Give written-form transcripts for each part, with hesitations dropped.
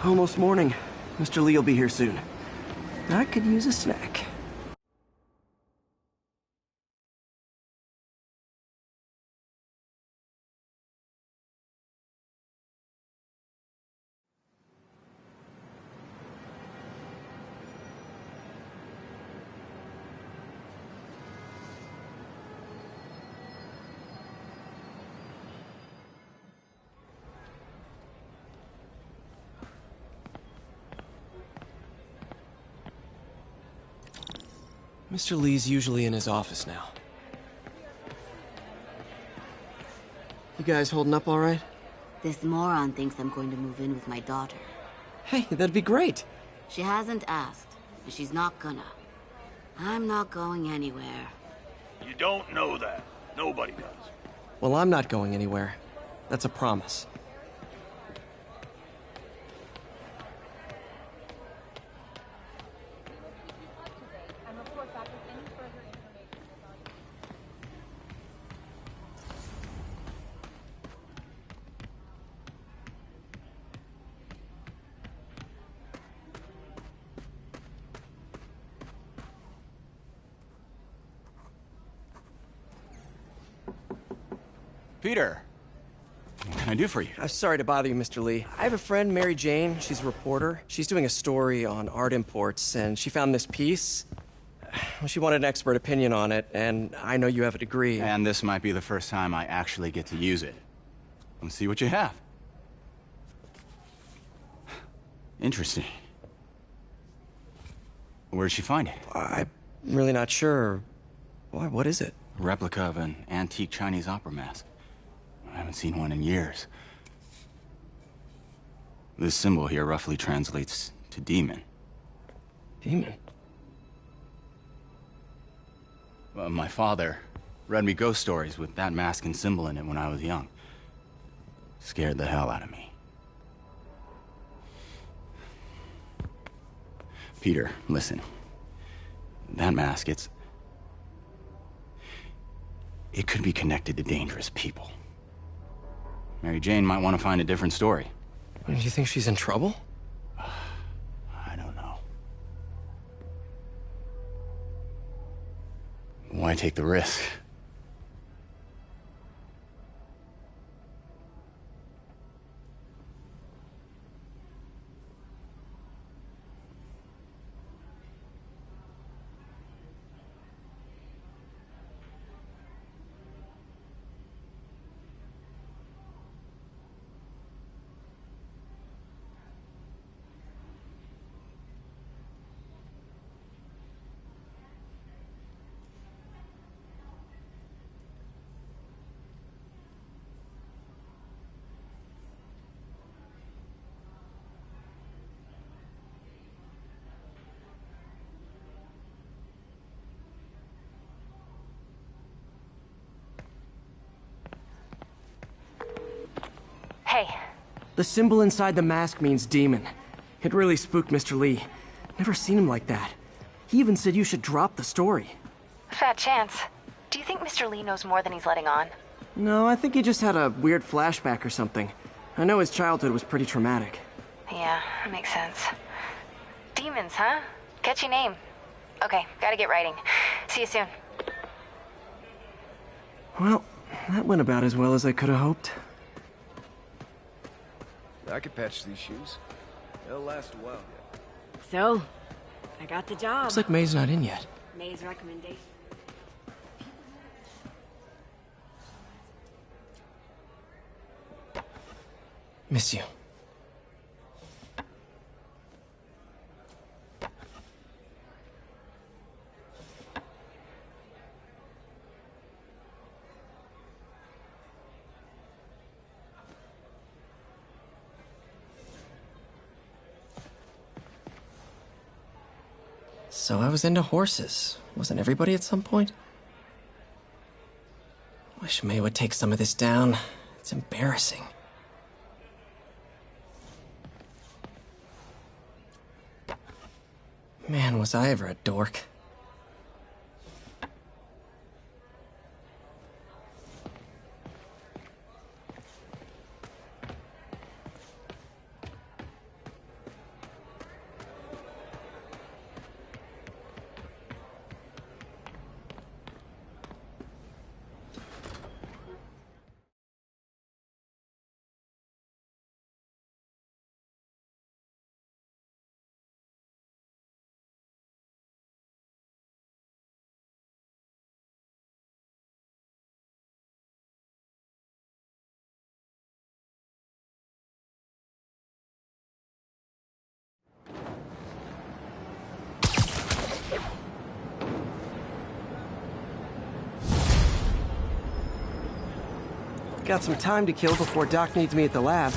Almost morning. Mr. Lee will be here soon. I could use a snack. Mr. Lee's usually in his office now. You guys holding up all right? This moron thinks I'm going to move in with my daughter. Hey, that'd be great. She hasn't asked, and she's not gonna. I'm not going anywhere. You don't know that. Nobody does. Well, I'm not going anywhere. That's a promise. Peter, what can I do for you? Sorry to bother you, Mr. Lee. I have a friend, Mary Jane. She's a reporter. She's doing a story on art imports, and she found this piece. She wanted an expert opinion on it, and I know you have a degree. And this might be the first time I actually get to use it. Let's see what you have. Interesting. Where did she find it? I'm really not sure. Why, what is it? A replica of an antique Chinese opera mask. I haven't seen one in years. This symbol here roughly translates to demon. Demon? Well, my father read me ghost stories with that mask and symbol in it when I was young. Scared the hell out of me. Peter, listen. That mask, it could be connected to dangerous people. Mary Jane might want to find a different story. Do you think she's in trouble? I don't know. Why take the risk? Hey. The symbol inside the mask means demon. It really spooked Mr. Lee. Never seen him like that. He even said you should drop the story. Fat chance. Do you think Mr. Lee knows more than he's letting on? No, I think he just had a weird flashback or something. I know his childhood was pretty traumatic. Yeah, makes sense. Demons, huh? Catchy name. Okay, gotta get writing. See you soon. Well, that went about as well as I could have hoped. I could patch these shoes. They'll last a while. So, I got the job. Looks like May's not in yet. May's recommendation. Miss you. So I was into horses. Wasn't everybody at some point? Wish May would take some of this down. It's embarrassing. Man, was I ever a dork. Got some time to kill before Doc needs me at the lab.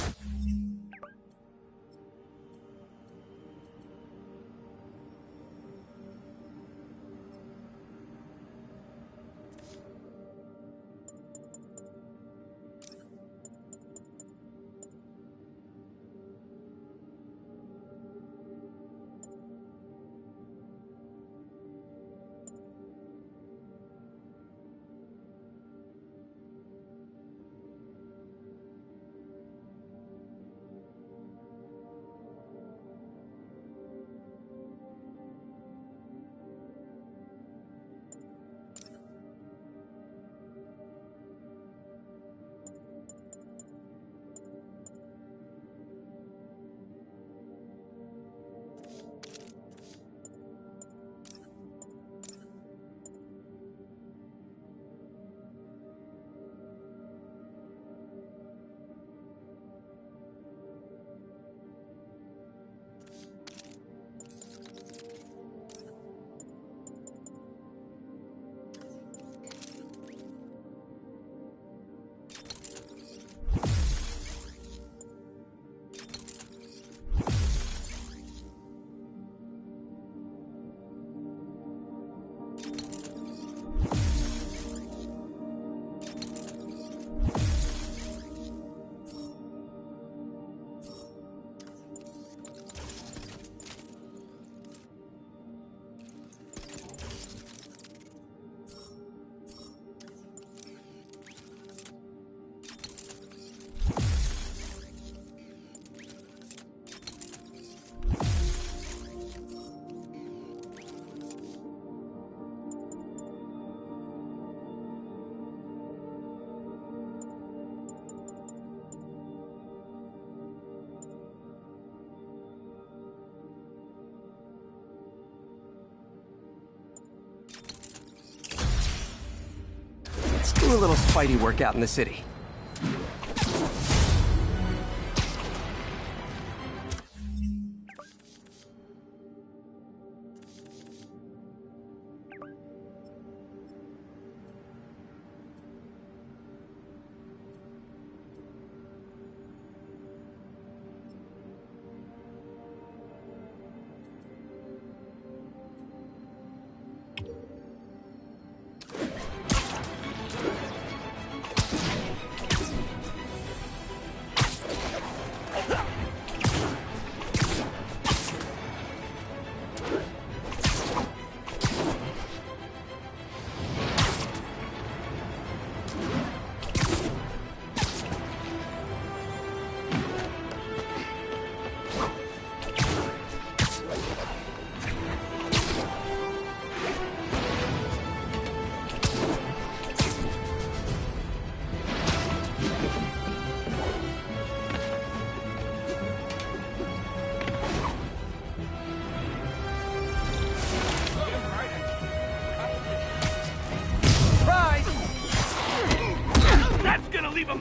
Do a little Spidey workout in the city.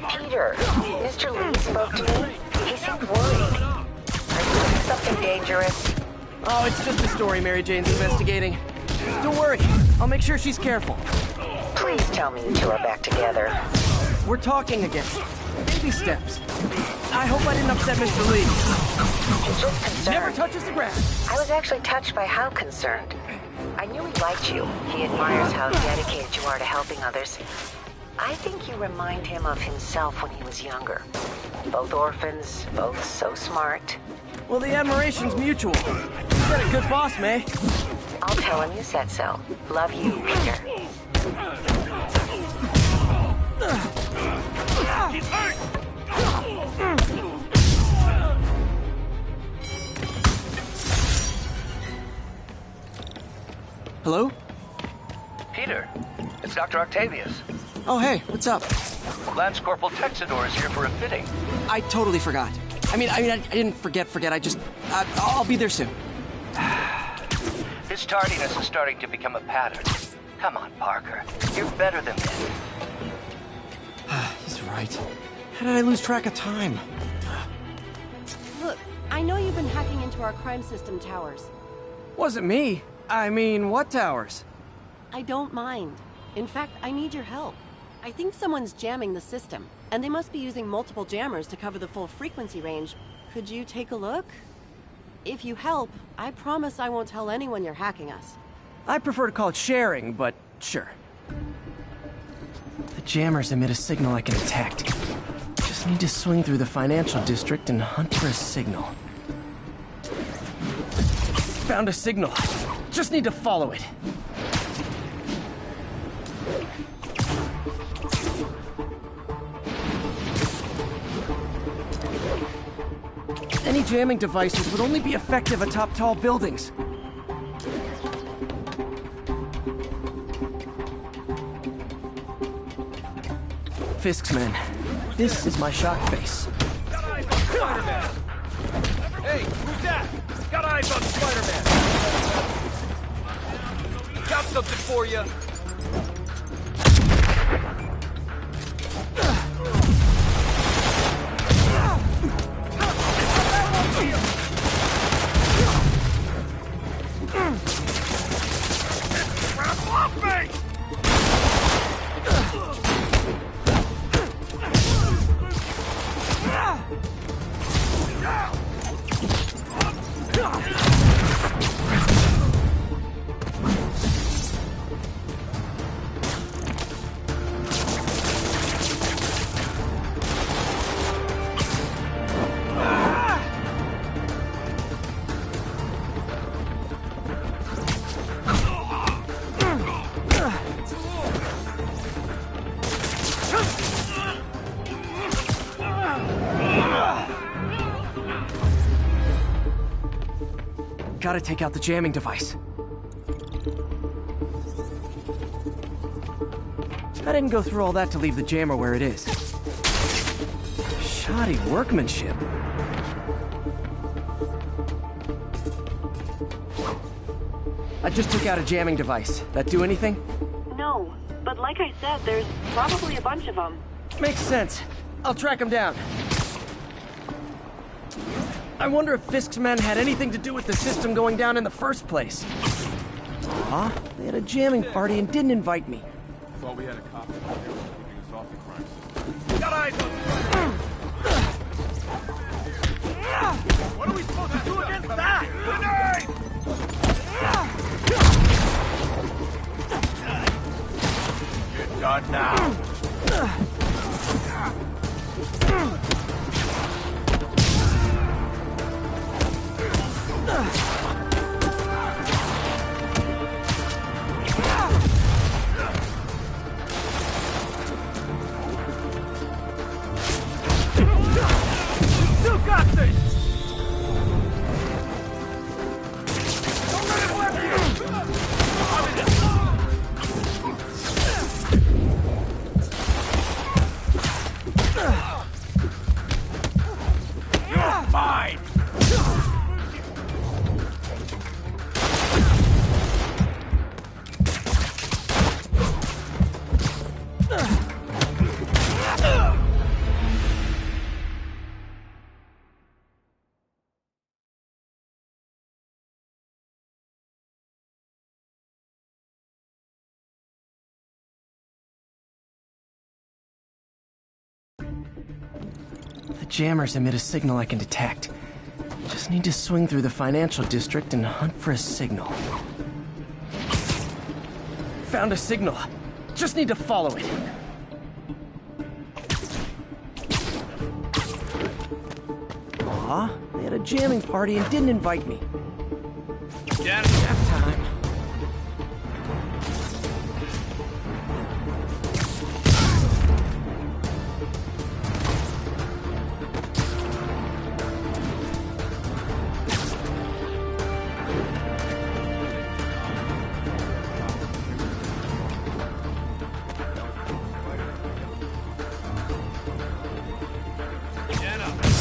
Peter, Mr. Lee spoke to me. He seemed worried. Are you doing something dangerous? Oh, it's just a story Mary Jane's investigating. Don't worry, I'll make sure she's careful. Please tell me you two are back together. We're talking again. Baby steps. I hope I didn't upset Mr. Lee. Just concerned. Never touches the grass. I was actually touched by how concerned. I knew he liked you. He admires how dedicated you are to helping others. I think you remind him of himself when he was younger. Both orphans, both so smart. Well, the admiration's mutual. You got a good boss, May. I'll tell him you said so. Love you, Peter. He's hurt! Hello? Peter, it's Dr. Octavius. Oh, hey, what's up? Lance Corporal Texador is here for a fitting. I totally forgot. I didn't forget. I'll be there soon. His tardiness is starting to become a pattern. Come on, Parker. You're better than this. He's right. How did I lose track of time? Look, I know you've been hacking into our crime system towers. Wasn't me. I mean, what towers? I don't mind. In fact, I need your help. I think someone's jamming the system, and they must be using multiple jammers to cover the full frequency range. Could you take a look? If you help, I promise I won't tell anyone you're hacking us. I prefer to call it sharing, but sure. The jammers emit a signal I can detect. Just need to swing through the financial district and hunt for a signal. Found a signal. Just need to follow it. Any jamming devices would only be effective atop tall buildings. Fisk's men. This is my shock face. Got eyes on Spider-Man! Hey, who's that? Got eyes on Spider-Man! Got something for you! Gotta take out the jamming device. I didn't go through all that to leave the jammer where it is. Shoddy workmanship. I just took out a jamming device. That do anything? No, but like I said, there's probably a bunch of them. Makes sense. I'll track him down. I wonder if Fisk's men had anything to do with the system going down in the first place. Aw, they had a jamming party and didn't invite me. Thought we had a cop out there keeping us off the crime system. Got eyes on What are we supposed to do against that? Grenade! You're done now. You got this! Don't let him left you! You're mine! The jammers emit a signal I can detect. Just need to swing through the financial district and hunt for a signal. Found a signal. Just need to follow it. Aw, they had a jamming party and didn't invite me. Nap time.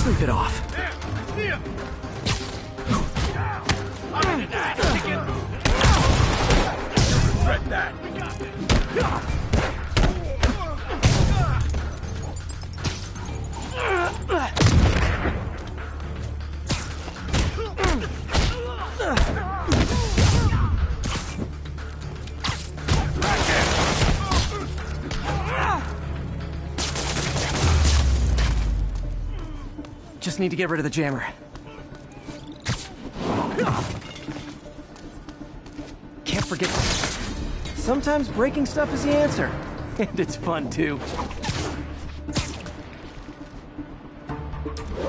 Sleep it off. Regret that. need to get rid of the jammer. Can't forget. Sometimes breaking stuff is the answer. And it's fun, too.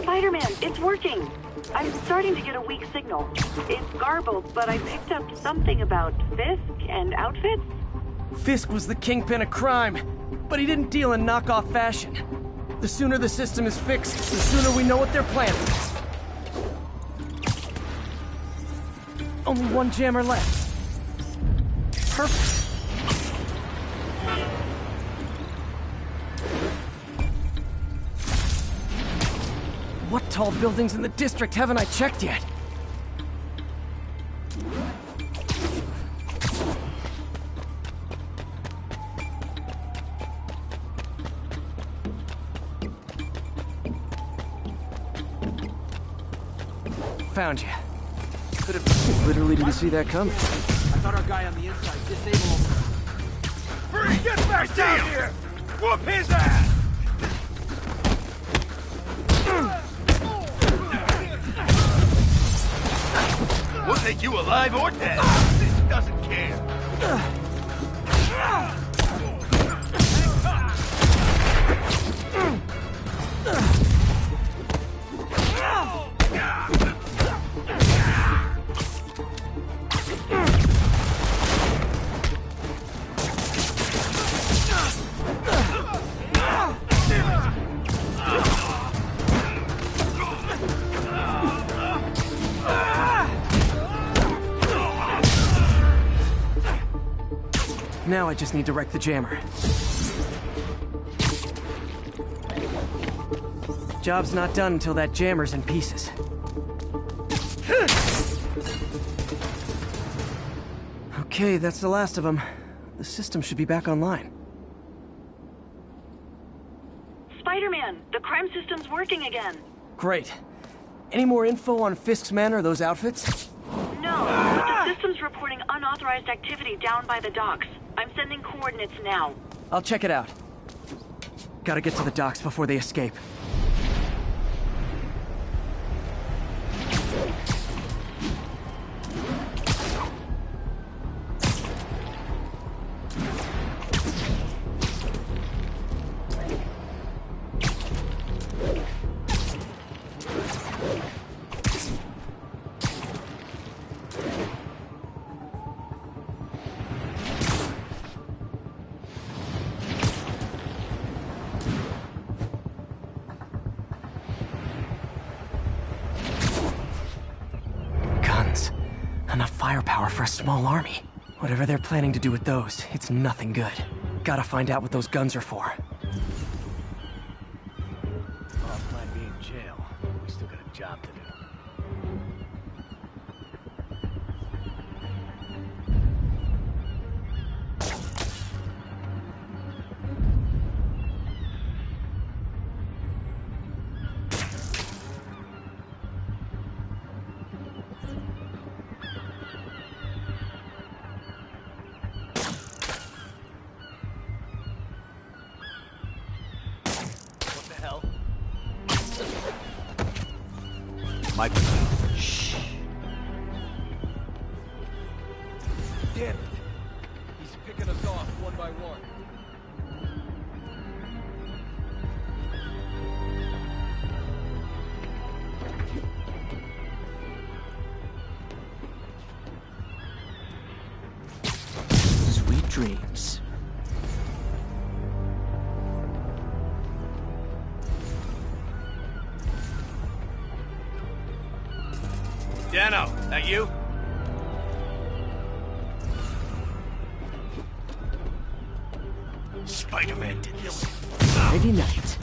Spider-Man, it's working. I'm starting to get a weak signal. It's garbled, but I picked up something about Fisk and outfits. Fisk was the kingpin of crime, but he didn't deal in knockoff fashion. The sooner the system is fixed, the sooner we know what their plan is. Only one jammer left. Perfect. What tall buildings in the district haven't I checked yet? Found you. Could have literally didn't see that coming. I thought our guy on the inside disabled him. Hurry, get back down here! Whoop his ass! We'll take you alive or dead. This doesn't care. Now I just need to wreck the jammer. Job's not done until that jammer's in pieces. Okay, that's the last of them. The system should be back online. Spider-Man, the crime system's working again. Great. Any more info on Fisk's men or those outfits? No, but the system's reporting unauthorized activity down by the docks. I'm sending coordinates now. I'll check it out. Gotta get to the docks before they escape. Enough firepower for a small army. Whatever they're planning to do with those, it's nothing good. Gotta find out what those guns are for. Our plan B in jail. We still got a job to do. Michael. Shh. Damn it. He's picking us off one by one. Sweet dreams. Dano, that you? Spider-Man did this. Friday night.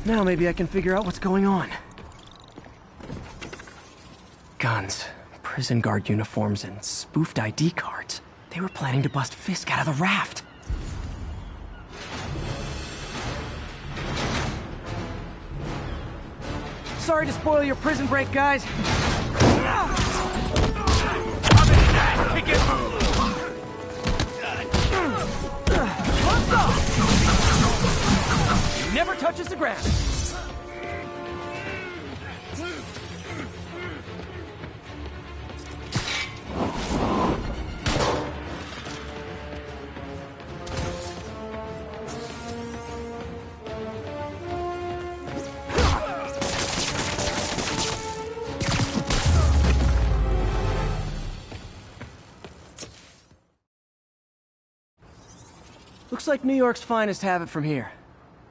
Now maybe I can figure out what's going on. Guns, prison guard uniforms, and spoofed ID cards. They were planning to bust Fisk out of the raft. Sorry to spoil your prison break, guys. Kick it, move! He never touches the ground. Looks like New York's finest have it from here.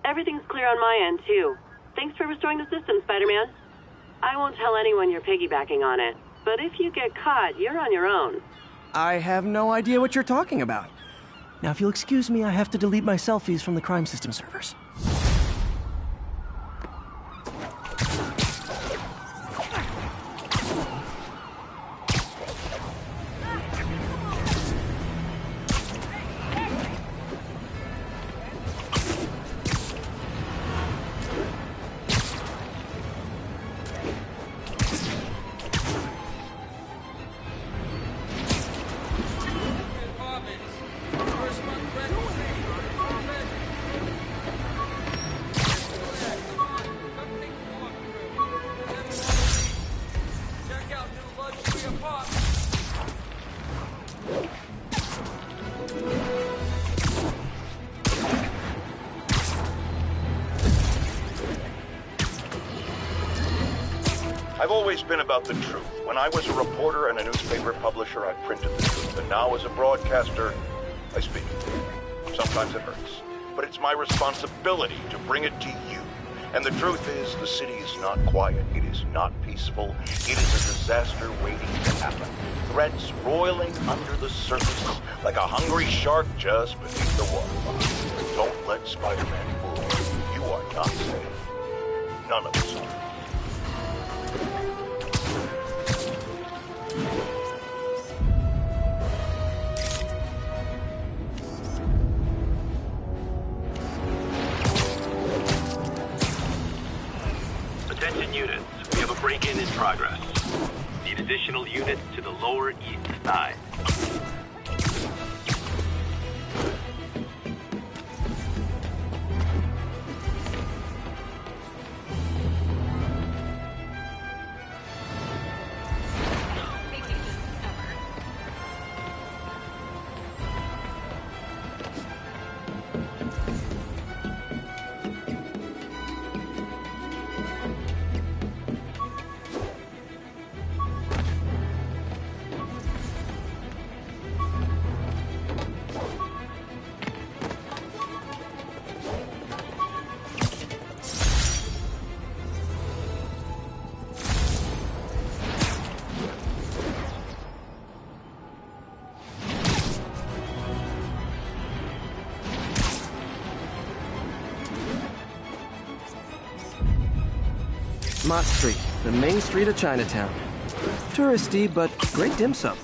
Everything's clear on my end, too. Thanks for restoring the system, Spider-Man. I won't tell anyone you're piggybacking on it, but if you get caught, you're on your own. I have no idea what you're talking about. Now, if you'll excuse me, I have to delete my selfies from the crime system servers. I've always been about the truth. When I was a reporter and a newspaper publisher, I printed the truth. And now as a broadcaster, I speak. Sometimes it hurts. But it's my responsibility to bring it to you. And the truth is, the city is not quiet. It is not peaceful. It is a disaster waiting to happen. Threats roiling under the surface, like a hungry shark just beneath the water. Don't let Spider-Man fool you. You are not safe. None of us are. Attention units, we have a break-in in progress. Need additional units to the lower east side. Mott Street, the main street of Chinatown. Touristy, but great dim sum.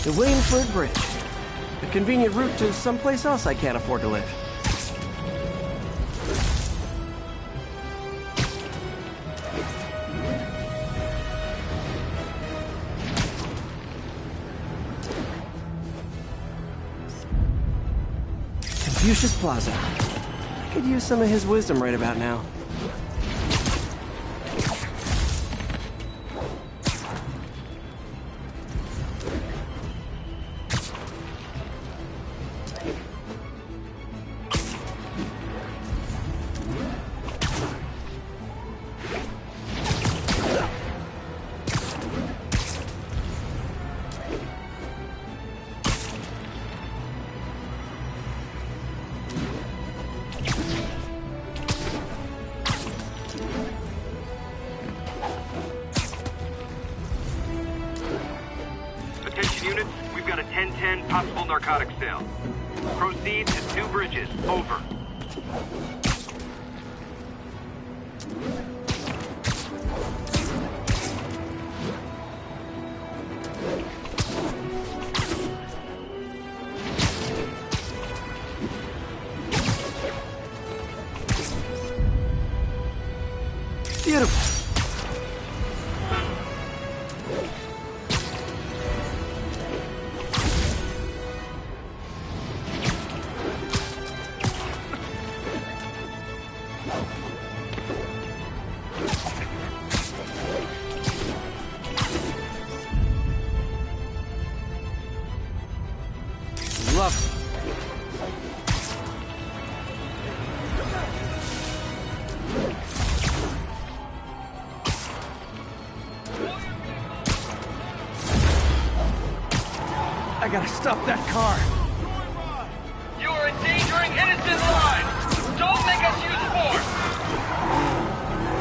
The Williamsburg Bridge. A convenient route to someplace else I can't afford to live. Confucius Plaza. I could use some of his wisdom right about now. Possible narcotic sale. Proceed to 2 bridges. Over. Beautiful. Lovely. I gotta stop that car. You are endangering innocent lives! Don't make us use force!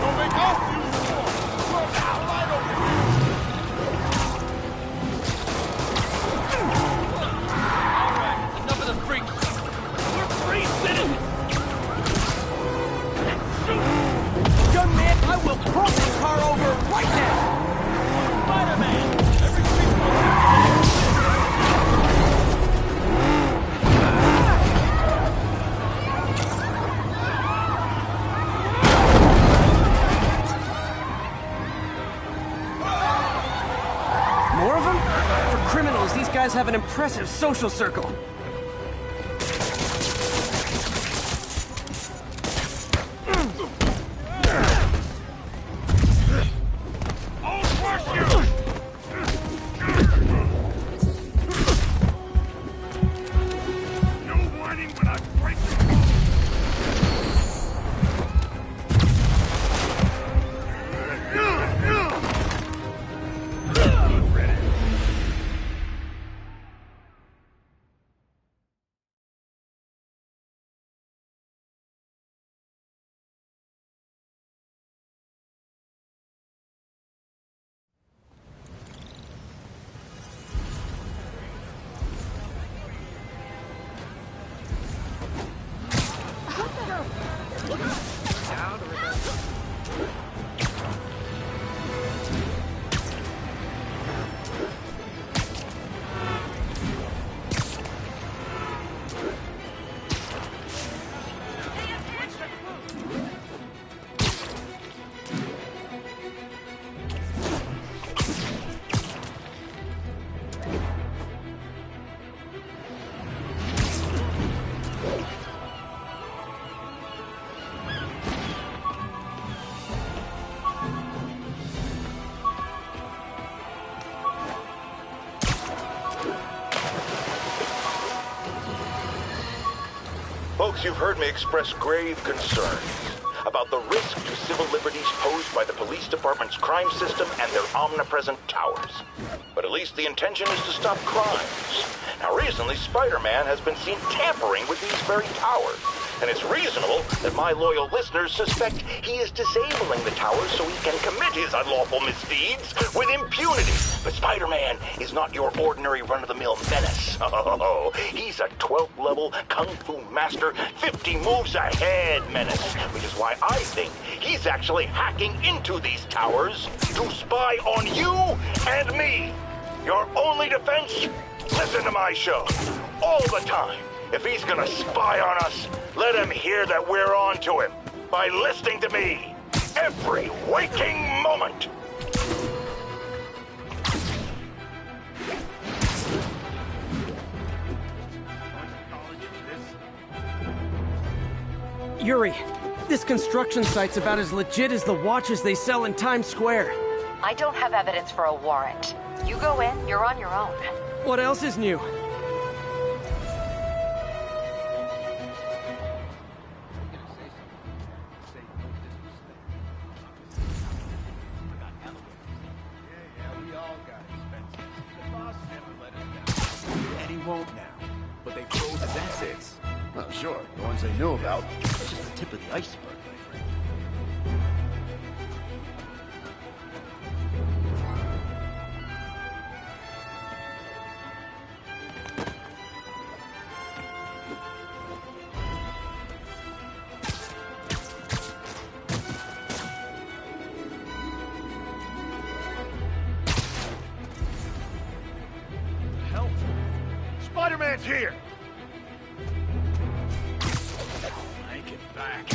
Don't make us use force! We're allied over here! Alright, enough of the freaks! We're free citizens! Young man, I will pull this car over right now! Spider-Man! Every freak More of them? For criminals, these guys have an impressive social circle. I'll crush you! No whining when I break your Folks, you've heard me express grave concerns about the risk to civil liberties posed by the police department's crime system and their omnipresent towers. But at least the intention is to stop crimes. Now, recently, Spider-Man has been seen tampering with these very towers. And it's reasonable that my loyal listeners suspect he is disabling the towers so he can commit his unlawful misdeeds with impunity. But Spider-Man is not your ordinary run-of-the-mill menace. Oh, he's a 12th level Kung Fu master, 50 moves ahead menace. Which is why I think he's actually hacking into these towers to spy on you and me. Your only defense? Listen to my show. All the time. If he's gonna spy on us, let him hear that we're on to him by listening to me every waking moment. Yuri, this construction site's about as legit as the watches they sell in Times Square. I don't have evidence for a warrant. You go in, you're on your own. What else is new? Won't now, but they froze his assets. Well, sure, the ones they knew about. It's just the tip of the iceberg, my friend. Spider-Man's here! Take it back.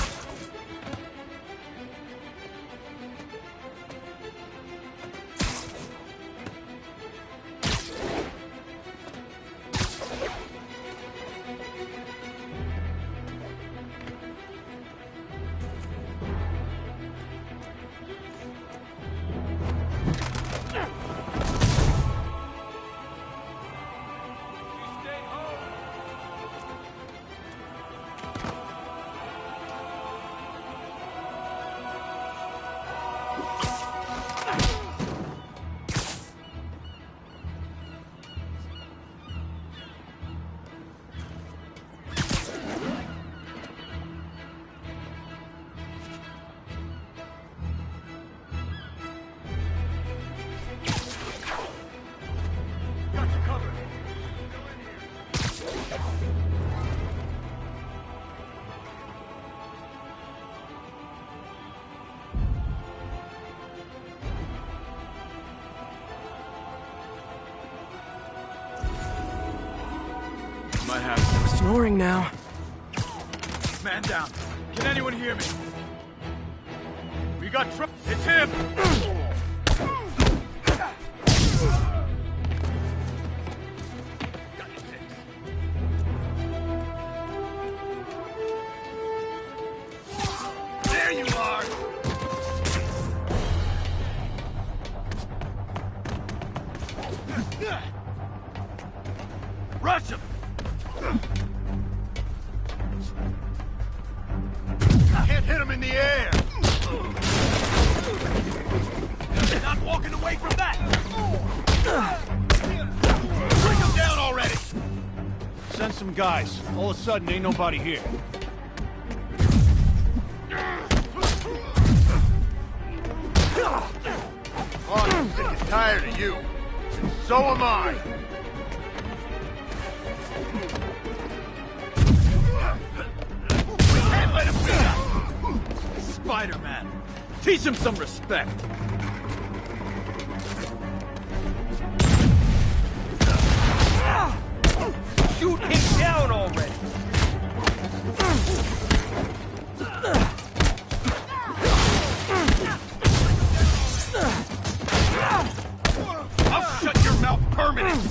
Might have snoring now. Man down. Can anyone hear me? We got trouble. It's him! There you are! Rush him! Can't hit him in the air! Not walking away from that! Bring him down already! Send some guys. All of a sudden, ain't nobody here. Oh, I'm sick and tired of you. And so am I. Can't let him beat us! Spider-Man! Teach him some respect! Shoot him down already! I'll shut your mouth permanently!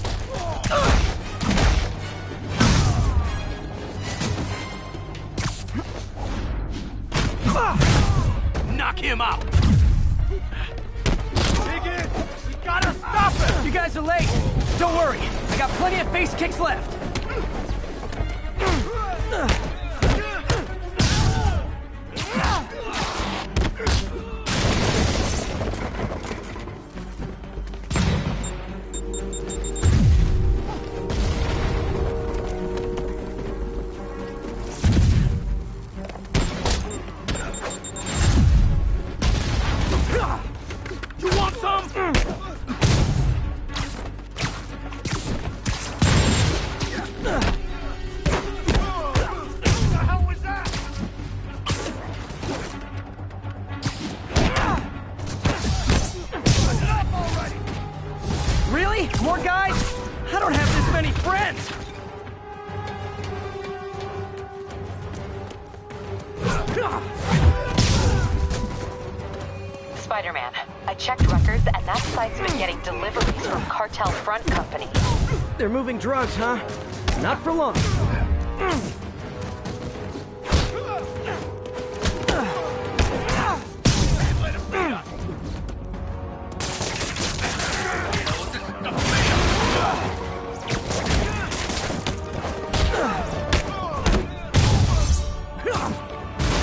Knock him out! Dig in! We gotta stop him! You guys are late. Don't worry. I got plenty of face kicks left. You want some? Really? More guys? I don't have this many friends. Spider-Man, I checked records, and that site's been getting deliveries from cartel front companies. They're moving drugs, huh? Not for long.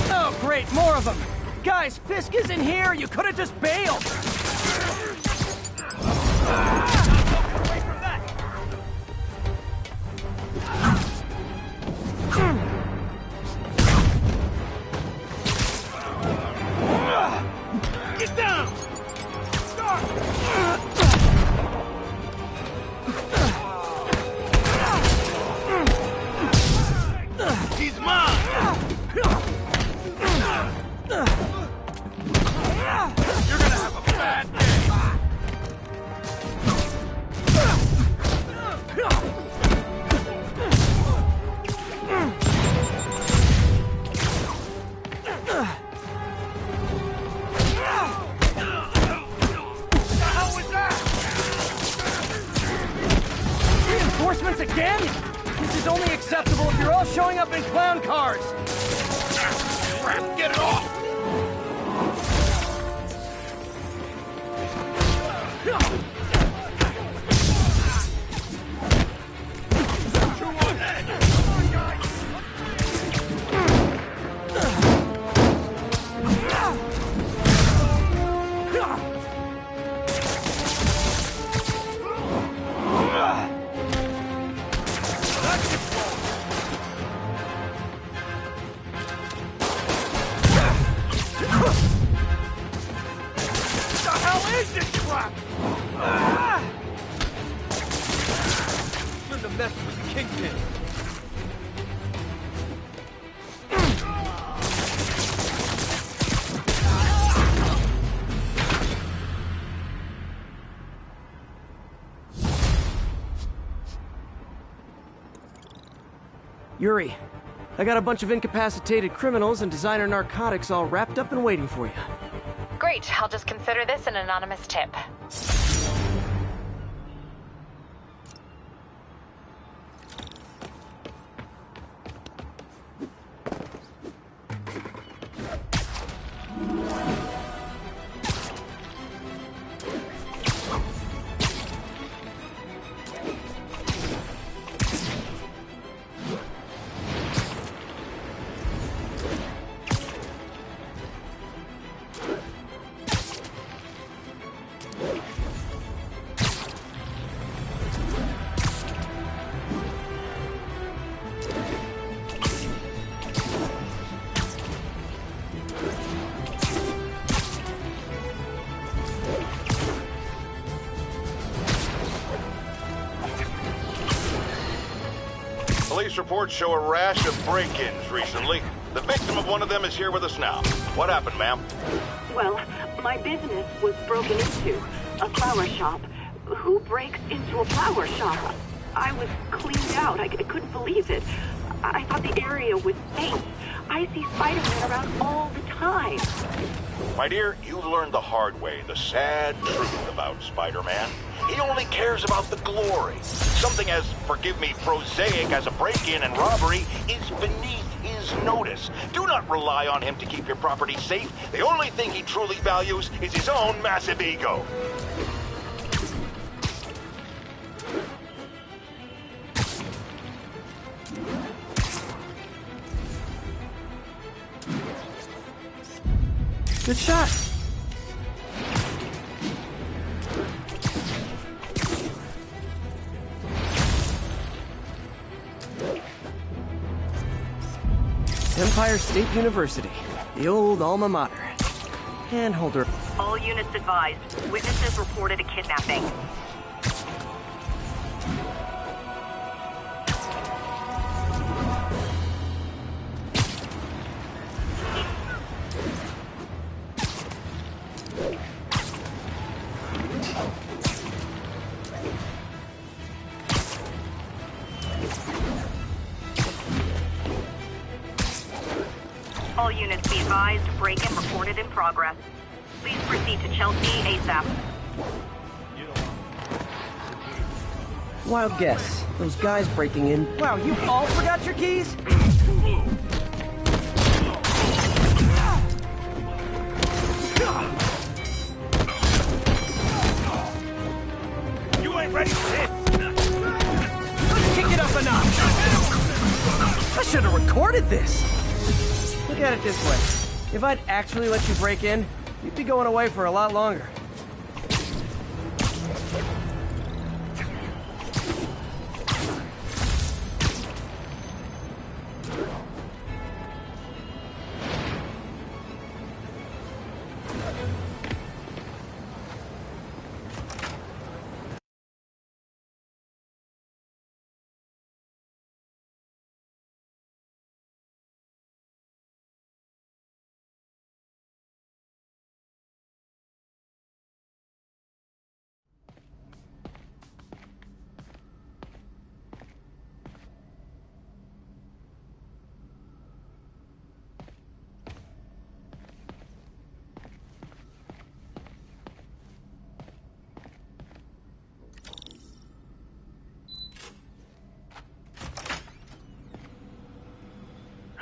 Oh, great, more of them. Guys, Fisk isn't here. You could have just bailed. Away from that! Get down! He's mine! You're gonna have a bad day! again? This is only acceptable if you're all showing up in clown cars! Crap, get it off! Yuri, I got a bunch of incapacitated criminals and designer narcotics all wrapped up and waiting for you. Great, I'll just consider this an anonymous tip. Police reports show a rash of break-ins recently. The victim of one of them is here with us now. What happened, ma'am? Well, my business was broken into. A flower shop. Who breaks into a flower shop? I was cleaned out. I couldn't believe it. I thought the area was safe. I see Spider-Man around all the time. My dear, you learned the hard way the sad truth about Spider-Man. He only cares about the glory. Something as, forgive me, prosaic as a break-in and robbery is beneath his notice. Do not rely on him to keep your property safe. The only thing he truly values is his own massive ego. Good shot. Empire State University, the old alma mater. Handholder. All units advised. Witnesses reported a kidnapping. All units be advised, break-in reported in progress. Please proceed to Chelsea ASAP. Wild guess. Those guys breaking in. Wow, you all forgot your keys? You ain't ready for this! Let's kick it up a notch! I should have recorded this! Look at it this way. If I'd actually let you break in, you'd be going away for a lot longer.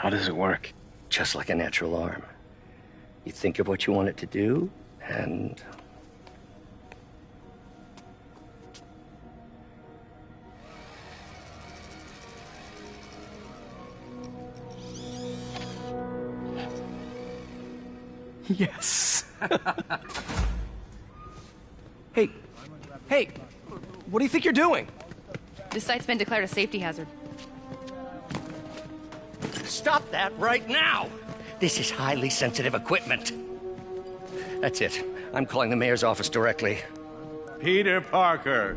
How does it work? Just like a natural arm. You think of what you want it to do, and... Yes. Hey, what do you think you're doing? This site's been declared a safety hazard. Stop that right now! This is highly sensitive equipment. That's it. I'm calling the mayor's office directly. Peter Parker,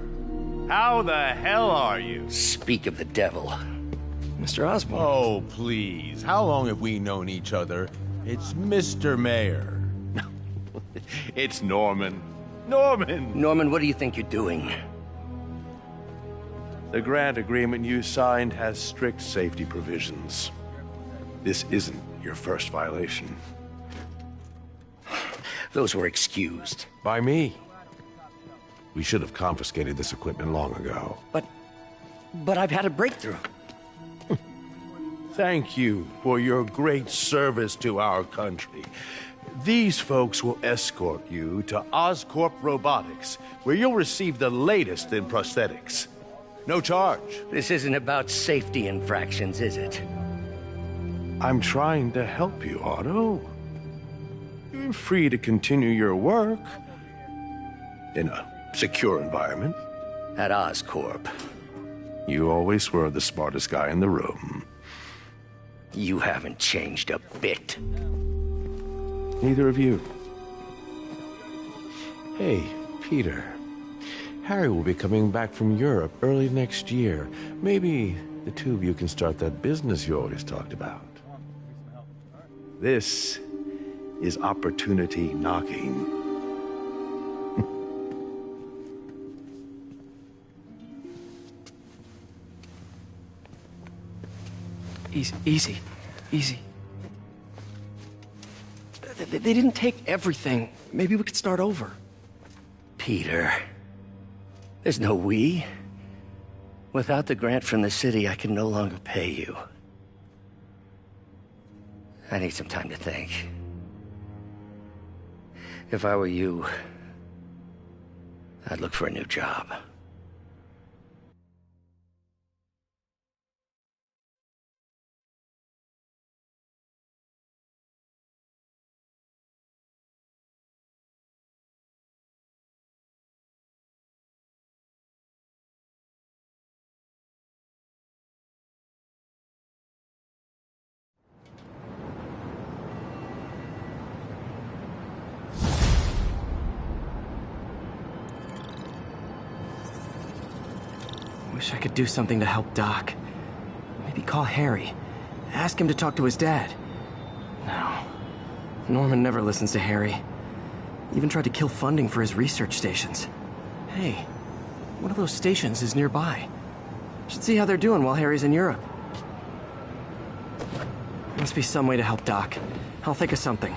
how the hell are you? Speak of the devil. Mr. Osborn. Oh, please. How long have we known each other? It's Mr. Mayor. It's Norman. Norman, what do you think you're doing? The grant agreement you signed has strict safety provisions. This isn't your first violation. Those were excused. By me. We should have confiscated this equipment long ago. But I've had a breakthrough. Thank you for your great service to our country. These folks will escort you to Oscorp Robotics, where you'll receive the latest in prosthetics. No charge. This isn't about safety infractions, is it? I'm trying to help you, Otto. You're free to continue your work in a secure environment. At Oscorp. You always were the smartest guy in the room. You haven't changed a bit. Neither of you. Hey, Peter. Harry will be coming back from Europe early next year. Maybe the two of you can start that business you always talked about. This is opportunity knocking. Easy. They didn't take everything. Maybe we could start over. Peter, there's no we. Without the grant from the city, I can no longer pay you. I need some time to think. If I were you, I'd look for a new job. Wish I could do something to help Doc. Maybe call Harry. Ask him to talk to his dad. No. Norman never listens to Harry. Even tried to kill funding for his research stations. Hey, one of those stations is nearby. Should see how they're doing while Harry's in Europe. Must be some way to help Doc. I'll think of something.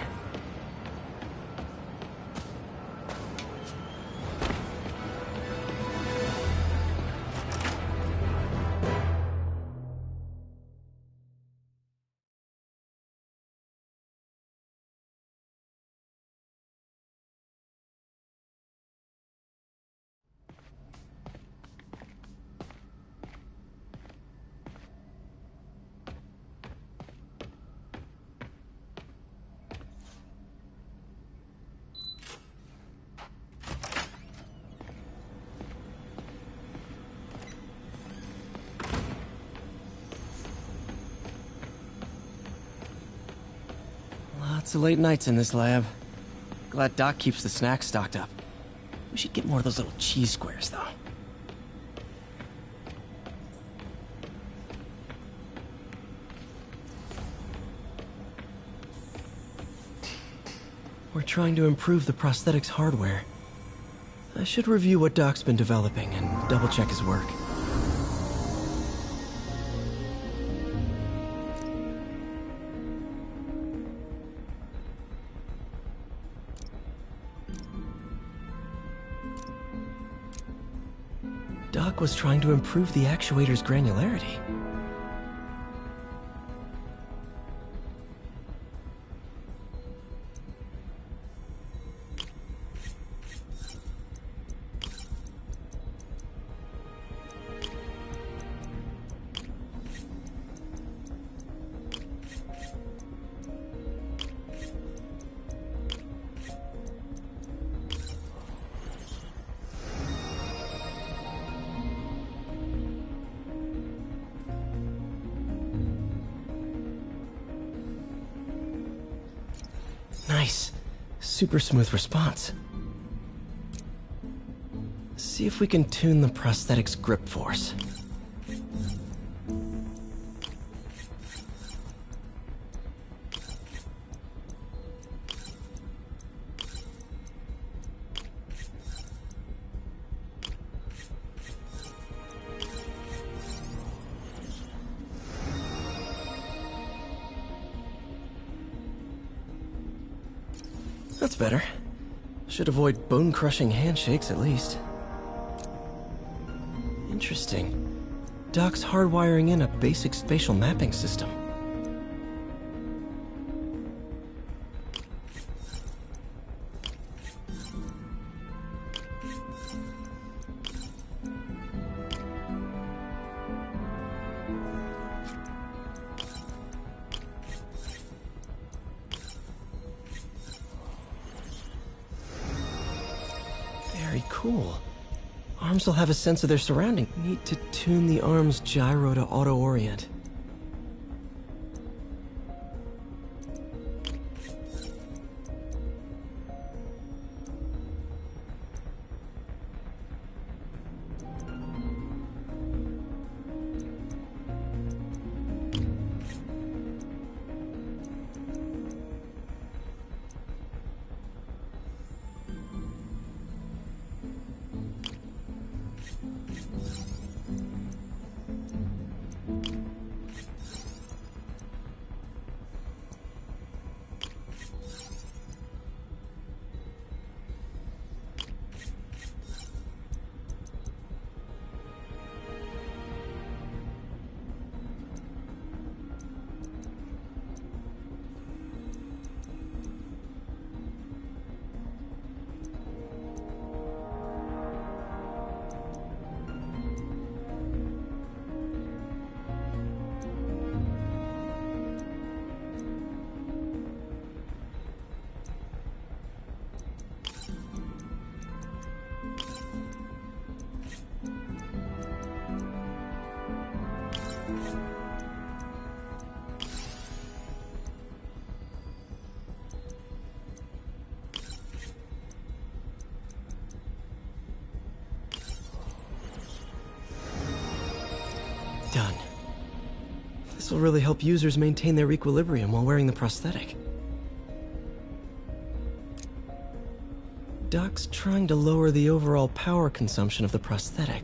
Lots of late nights in this lab. Glad Doc keeps the snacks stocked up. We should get more of those little cheese squares, though. We're trying to improve the prosthetics hardware. I should review what Doc's been developing and double-check his work. Doc was trying to improve the actuator's granularity. Nice. Super smooth response. See if we can tune the prosthetic's grip force. That's better. Should avoid bone-crushing handshakes at least. Interesting. Doc's hardwiring in a basic spatial mapping system. Very cool. Arms will have a sense of their surrounding. Need to tune the arm's gyro to auto-orient. Done. This will really help users maintain their equilibrium while wearing the prosthetic. Doc's trying to lower the overall power consumption of the prosthetic.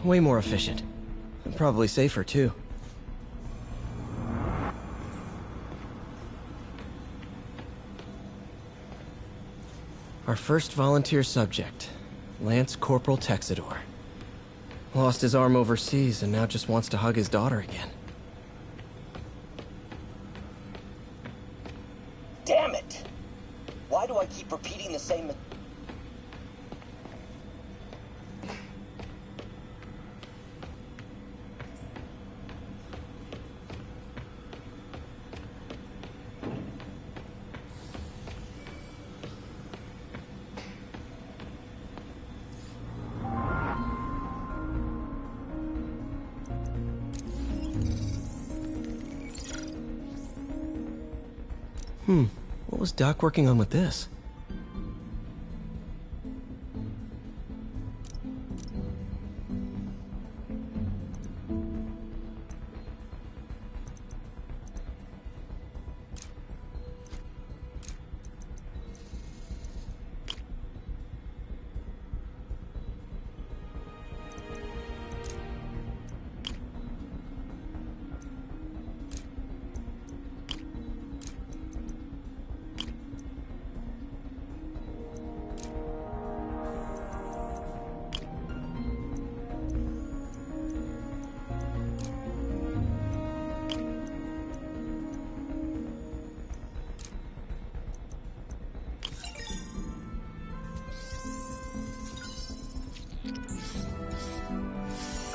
Way more efficient. And probably safer, too. Our first volunteer subject, Lance Corporal Texidor. Lost his arm overseas and now just wants to hug his daughter again. keep repeating the same... What was Doc working on with this?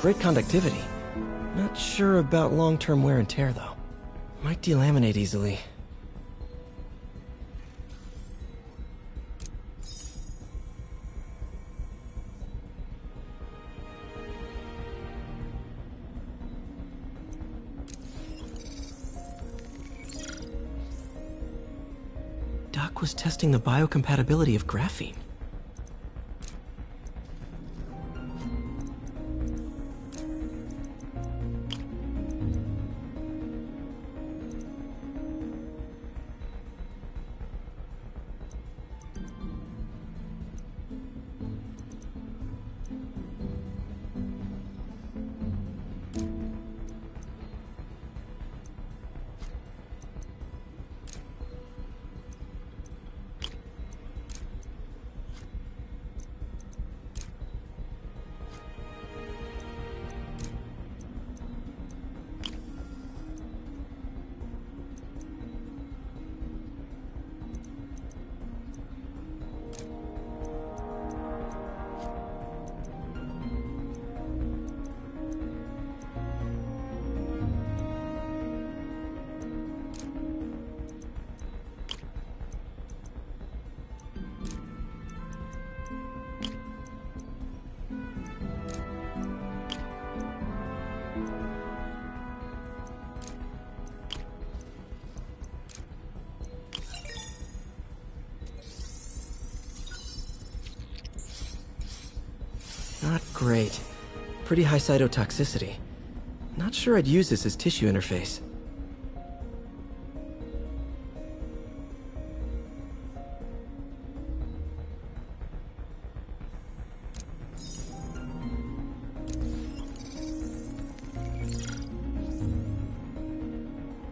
Great conductivity. Not sure about long-term wear and tear, though. Might delaminate easily. Doc was testing the biocompatibility of graphene. Not great. Pretty high cytotoxicity. Not sure I'd use this as tissue interface.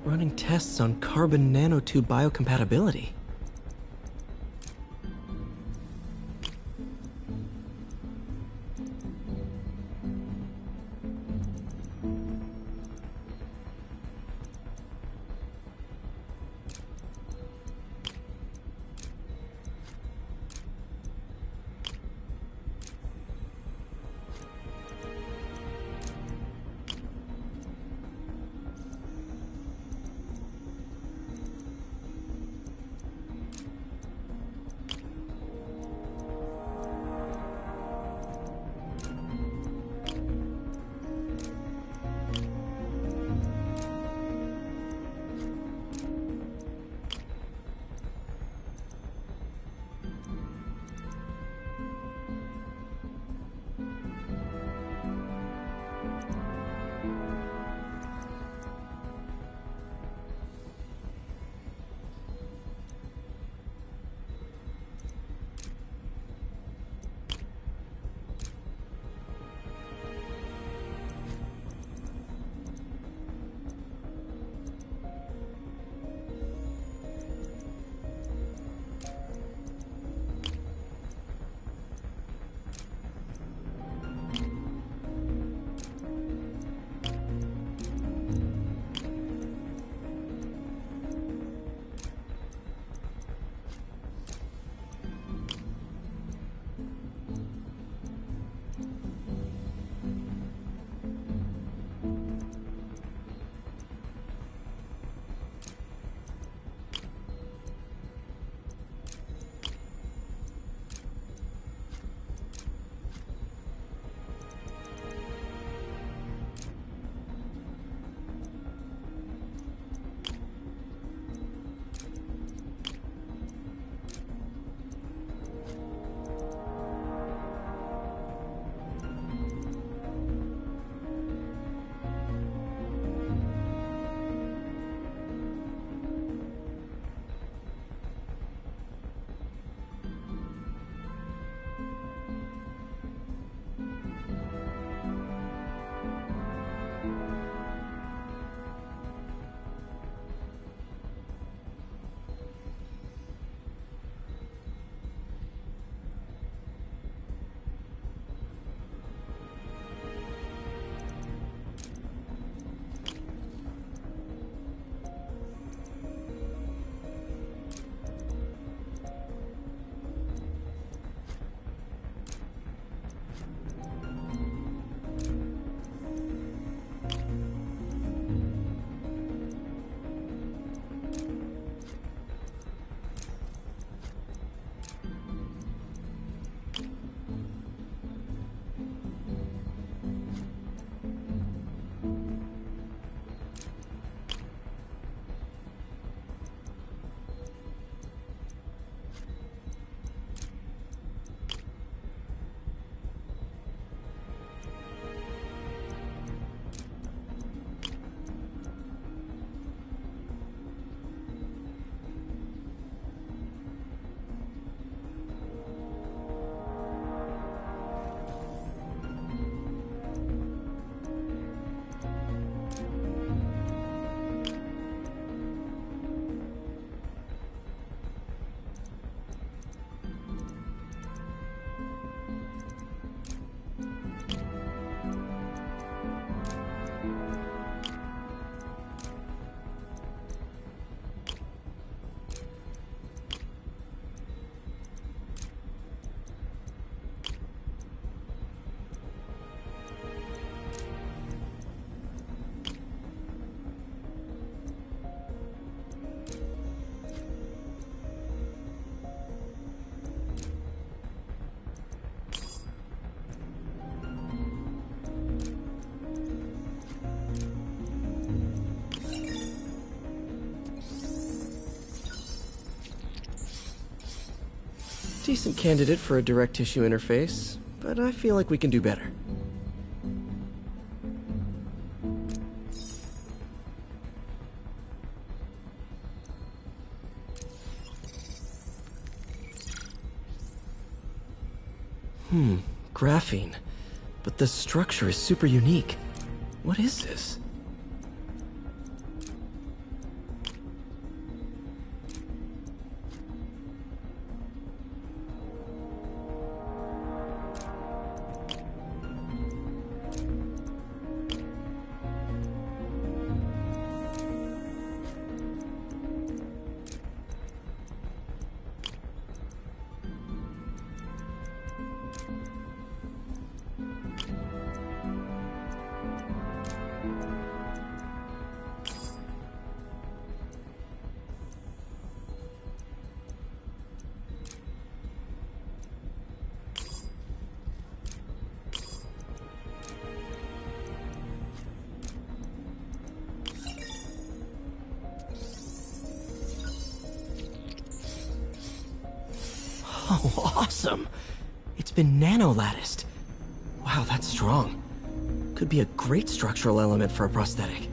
Running tests on carbon nanotube biocompatibility. Decent candidate for a direct tissue interface, but I feel like we can do better. Graphene. But the structure is super unique. What is this? Oh, awesome! It's been nano-latticed. Wow, that's strong. Could be a great structural element for a prosthetic.